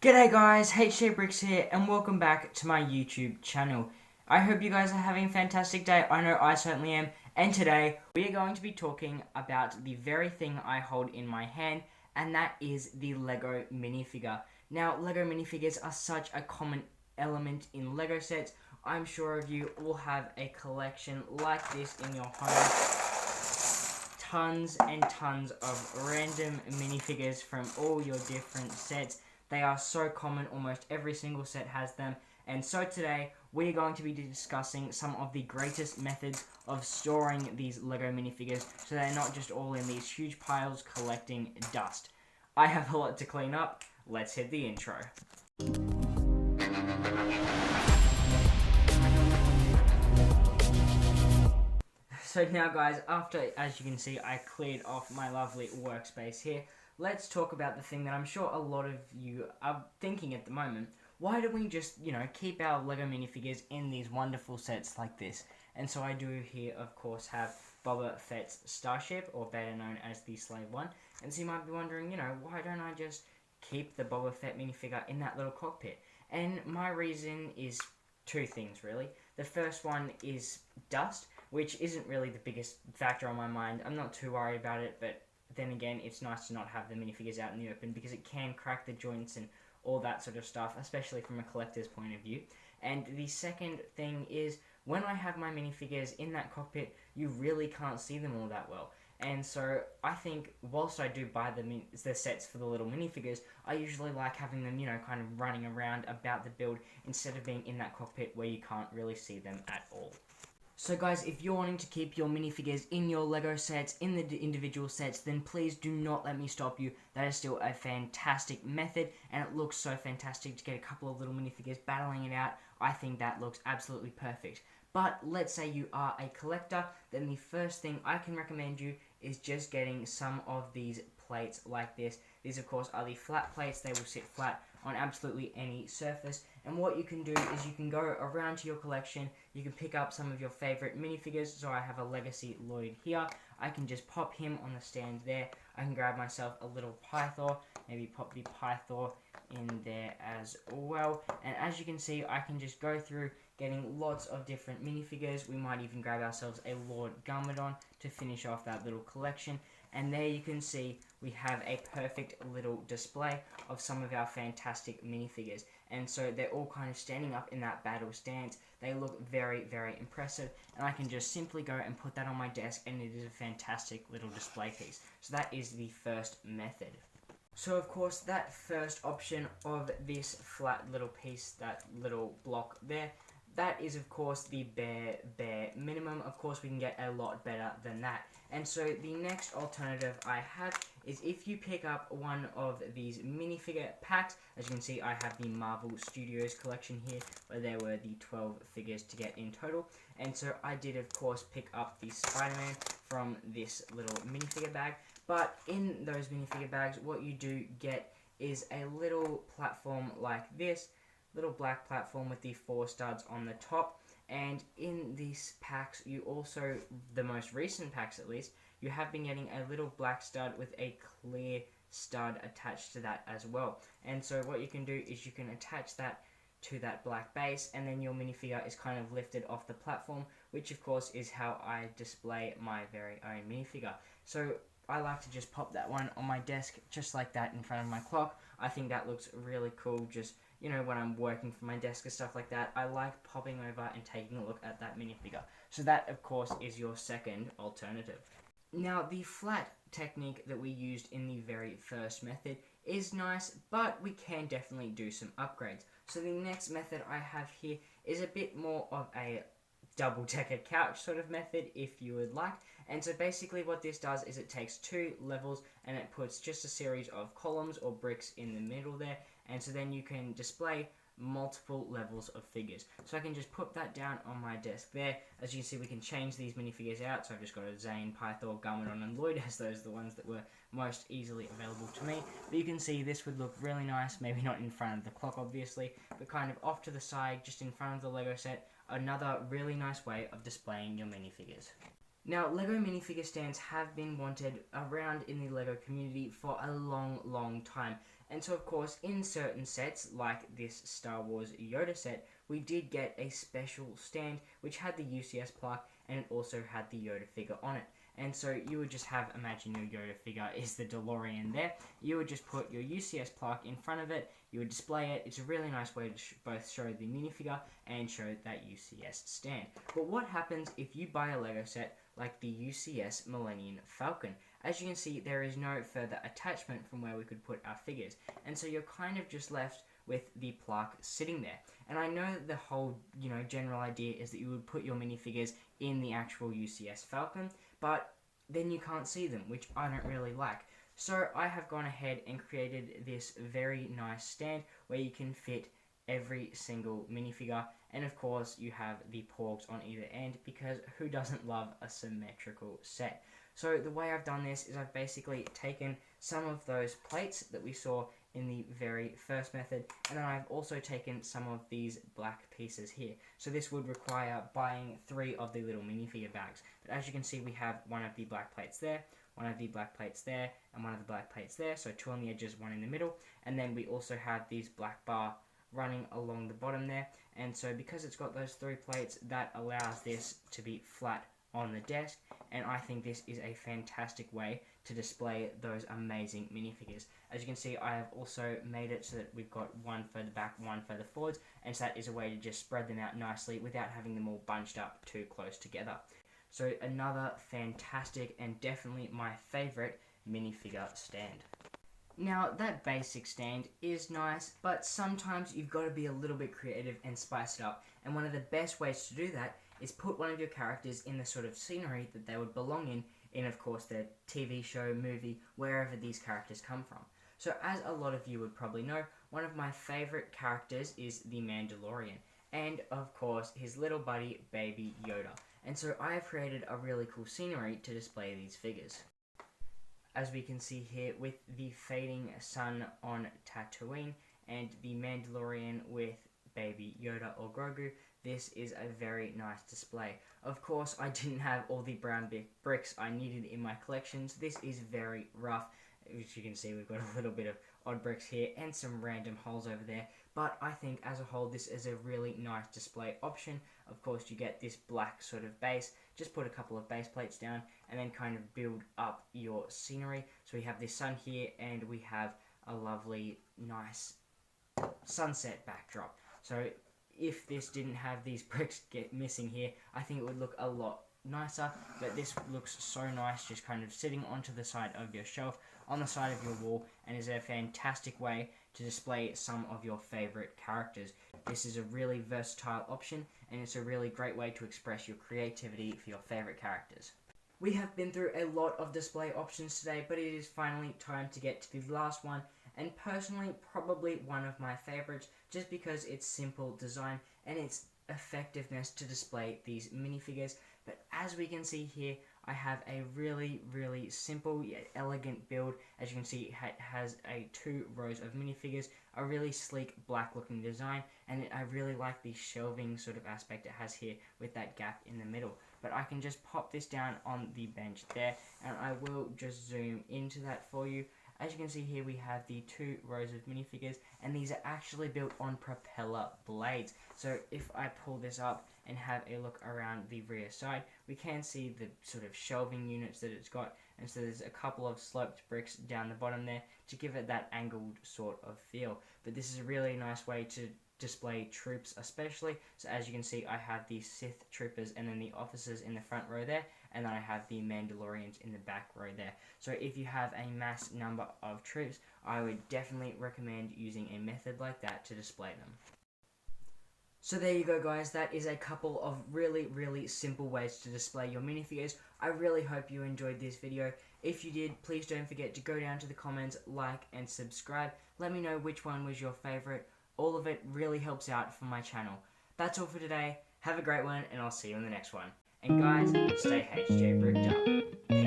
G'day guys, HJBricks here, and welcome back to my YouTube channel. I hope you guys are having a fantastic day. I know I certainly am. And today, we are going to be talking about the very thing I hold in my hand, and that is the Lego minifigure. Now, Lego minifigures are such a common element in Lego sets. I'm sure of you all have a collection like this in your home. Tons and tons of random minifigures from all your different sets. They are so common, almost every single set has them. And so today, we're going to be discussing some of the greatest methods of storing these Lego minifigures so they're not just all in these huge piles collecting dust. I have a lot to clean up. Let's hit the intro. So now guys, after, as you can see, I cleared off my lovely workspace here, let's talk about the thing that I'm sure a lot of you are thinking at the moment. Why don't we just, keep our Lego minifigures in these wonderful sets like this? And so I do here, of course, have Boba Fett's Starship, or better known as the Slave One. And so you might be wondering, why don't I just keep the Boba Fett minifigure in that little cockpit? And my reason is two things, really. The first one is dust, which isn't really the biggest factor on my mind. I'm not too worried about it, but then again, it's nice to not have the minifigures out in the open because it can crack the joints and all that sort of stuff, especially from a collector's point of view. And the second thing is, when I have my minifigures in that cockpit, you really can't see them all that well. And so I think, whilst I do buy the sets for the little minifigures, I usually like having them, kind of running around about the build instead of being in that cockpit where you can't really see them at all. So guys, if you're wanting to keep your minifigures in your Lego sets, in the individual sets, then please do not let me stop you. That is still a fantastic method, and it looks so fantastic to get a couple of little minifigures battling it out. I think that looks absolutely perfect. But let's say you are a collector, then the first thing I can recommend you is just getting some of these plates like this. These, of course, are the flat plates. They will sit flat on absolutely any surface. And what you can do is you can go around to your collection. You can pick up some of your favorite minifigures. So I have a Legacy Lloyd here. I can just pop him on the stand there. I can grab myself a little Pythor. Maybe pop the Pythor in there as well. And as you can see, I can just go through getting lots of different minifigures. We might even grab ourselves a Lord Garmadon to finish off that little collection. And there you can see we have a perfect little display of some of our fantastic minifigures. And so they're all kind of standing up in that battle stance. They look very, very impressive. And I can just simply go and put that on my desk, and it is a fantastic little display piece. So that is the first method. So of course, that first option of this flat little piece, that little block there, that is of course the bare minimum. Of course, we can get a lot better than that. And so the next alternative I have is if you pick up one of these minifigure packs. As you can see, I have the Marvel Studios collection here, where there were the 12 figures to get in total. And so I did, of course, pick up the Spider-Man from this little minifigure bag. But in those minifigure bags, what you do get is a little platform like this, little black platform with the 4 studs on the top. And in these packs, you also, the most recent packs at least, you have been getting a little black stud with a clear stud attached to that as well. And so what you can do is you can attach that to that black base, and then your minifigure is kind of lifted off the platform, which of course is how I display my very own minifigure. So I like to just pop that one on my desk just like that in front of my clock. I think that looks really cool, just when I'm working from my desk and stuff like that. I like popping over and taking a look at that minifigure. So that, of course, is your second alternative. Now, the flat technique that we used in the very first method is nice, but we can definitely do some upgrades. So the next method I have here is a bit more of a double-decker couch sort of method, if you would like. And so basically what this does is it takes 2 levels and it puts just a series of columns or bricks in the middle there. And so then you can display multiple levels of figures. So I can just put that down on my desk there. As you can see, we can change these minifigures out. So I've just got a Zane, Pythor, Garmadon, and Lloyd, as those are the ones that were most easily available to me. But you can see this would look really nice, maybe not in front of the clock obviously, but kind of off to the side, just in front of the Lego set. Another really nice way of displaying your minifigures. Now, Lego minifigure stands have been wanted around in the Lego community for a long, long time. And so of course in certain sets like this Star Wars Yoda set, we did get a special stand which had the UCS plaque and it also had the Yoda figure on it. And so you would just have, imagine your Yoda figure is the DeLorean there. You would just put your UCS plaque in front of it, you would display it. It's a really nice way to both show the minifigure and show that UCS stand. But what happens if you buy a Lego set like the UCS Millennium Falcon? As you can see, there is no further attachment from where we could put our figures. And so you're kind of just left with the plaque sitting there. And I know that the whole, general idea is that you would put your minifigures in the actual UCS Falcon, but then you can't see them, which I don't really like. So I have gone ahead and created this very nice stand where you can fit every single minifigure, and of course you have the porgs on either end, because who doesn't love a symmetrical set? So the way I've done this is I've basically taken some of those plates that we saw in the very first method, and then I've also taken some of these black pieces here. So this would require buying 3 of the little minifigure bags. But as you can see, we have one of the black plates there, one of the black plates there, and one of the black plates there. So 2 on the edges, 1 in the middle. And then we also have these black bar running along the bottom there. And so because it's got those 3 plates, that allows this to be flat on the desk, and I think this is a fantastic way to display those amazing minifigures. As you can see, I have also made it so that we've got one further back, one further forwards, and so that is a way to just spread them out nicely without having them all bunched up too close together. So another fantastic and definitely my favourite minifigure stand. Now, that basic stand is nice, but sometimes you've got to be a little bit creative and spice it up, and one of the best ways to do that is put one of your characters in the sort of scenery that they would belong in of course their TV show, movie, wherever these characters come from. So as a lot of you would probably know, one of my favourite characters is the Mandalorian, and of course his little buddy Baby Yoda. And so I have created a really cool scenery to display these figures. As we can see here with the fading sun on Tatooine and the Mandalorian with Baby Yoda or Grogu, this is a very nice display. Of course, I didn't have all the brown bricks I needed in my collections. This is very rough. As you can see, we've got a little bit of odd bricks here and some random holes over there. But I think as a whole, this is a really nice display option. Of course, you get this black sort of base. Just put a couple of base plates down and then kind of build up your scenery. So we have this sun here and we have a lovely, nice sunset backdrop. So if this didn't have these bricks get missing here, I think it would look a lot nicer, but this looks so nice just kind of sitting onto the side of your shelf on the side of your wall, and is a fantastic way to display some of your favorite characters. This is a really versatile option, and it's a really great way to express your creativity for your favorite characters. We have been through a lot of display options today, but it is finally time to get to the last one, and personally probably one of my favorites, just because it's simple design and its effectiveness to display these minifigures. But as we can see here, I have a really, really simple yet elegant build. As you can see, it has 2 rows of minifigures, a really sleek black looking design, and I really like the shelving sort of aspect it has here with that gap in the middle. But I can just pop this down on the bench there, and I will just zoom into that for you. As you can see here, we have the 2 rows of minifigures, and these are actually built on propeller blades. So if I pull this up and have a look around the rear side, we can see the sort of shelving units that it's got, and so there's a couple of sloped bricks down the bottom there to give it that angled sort of feel. But this is a really nice way to display troops especially. So as you can see, I have the Sith troopers and then the officers in the front row there, and then I have the Mandalorians in the back row there. So if you have a mass number of troops, I would definitely recommend using a method like that to display them. So there you go, guys. That is a couple of really, really simple ways to display your minifigures. I really hope you enjoyed this video. If you did, please don't forget to go down to the comments, like and subscribe. Let me know which one was your favorite. All of it really helps out for my channel. That's all for today. Have a great one, and I'll see you in the next one. And guys, stay HJ bricked up.